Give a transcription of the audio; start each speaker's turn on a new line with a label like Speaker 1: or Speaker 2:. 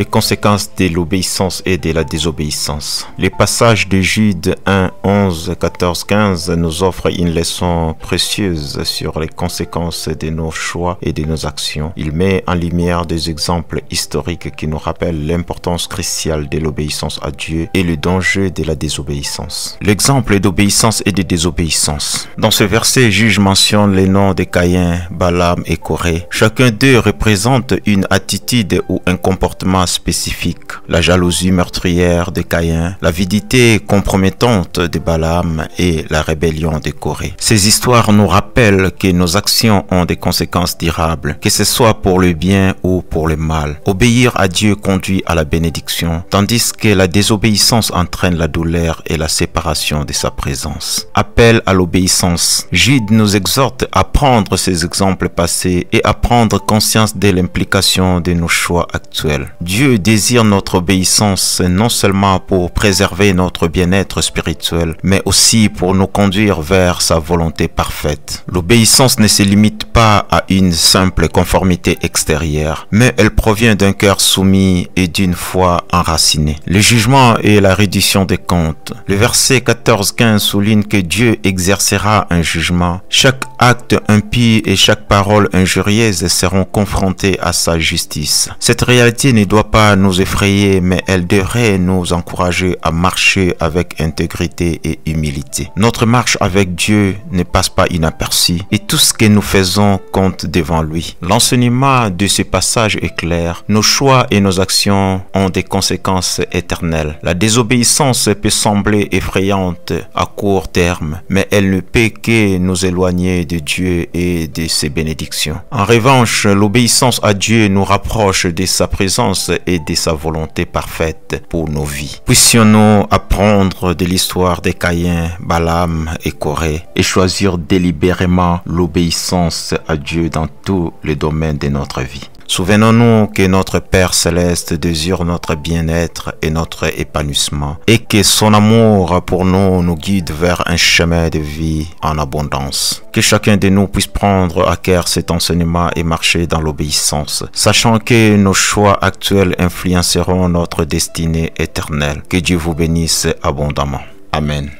Speaker 1: Les conséquences de l'obéissance et de la désobéissance. Les passages de Jude 1, 11, 14, 15 nous offrent une leçon précieuse sur les conséquences de nos choix et de nos actions. Il met en lumière des exemples historiques qui nous rappellent l'importance cruciale de l'obéissance à Dieu et le danger de la désobéissance. L'exemple d'obéissance et de désobéissance. Dans ce verset, Juge mentionne les noms de Caïn, Balaam et Corée. Chacun d'eux représente une attitude ou un comportement spécifique. La jalousie meurtrière de Caïn, l'avidité compromettante de Balaam et la rébellion de Corée. Ces histoires nous rappellent que nos actions ont des conséquences durables, que ce soit pour le bien ou pour le mal. Obéir à Dieu conduit à la bénédiction, tandis que la désobéissance entraîne la douleur et la séparation de sa présence. Appel à l'obéissance. Jude nous exhorte à prendre ces exemples passés et à prendre conscience de l'implication de nos choix actuels. Dieu désire notre obéissance non seulement pour préserver notre bien-être spirituel, mais aussi pour nous conduire vers sa volonté parfaite. L'obéissance ne se limite pas à une simple conformité extérieure, mais elle provient d'un cœur soumis et d'une foi enracinée. Le jugement et la reddition des comptes. Le verset 14-15 souligne que Dieu exercera un jugement. Chaque acte impie et chaque parole injurieuse seront confrontés à sa justice. Cette réalité ne doit pas nous effrayer, mais elle devrait nous encourager à marcher avec intégrité et humilité. Notre marche avec Dieu ne passe pas inaperçue et tout ce que nous faisons compte devant lui. L'enseignement de ce passage est clair. Nos choix et nos actions ont des conséquences éternelles. La désobéissance peut sembler effrayante à court terme, mais elle ne peut que nous éloigner de Dieu et de ses bénédictions. En revanche, l'obéissance à Dieu nous rapproche de sa présence et de sa volonté parfaite pour nos vies. Puissions-nous apprendre de l'histoire de Caïn, Balaam et Corée et choisir délibérément l'obéissance à Dieu dans tous les domaines de notre vie. Souvenons-nous que notre Père Céleste désire notre bien-être et notre épanouissement et que son amour pour nous nous guide vers un chemin de vie en abondance. Que chacun de nous puisse prendre à cœur cet enseignement et marcher dans l'obéissance, sachant que nos choix actuels influenceront notre destinée éternelle. Que Dieu vous bénisse abondamment. Amen.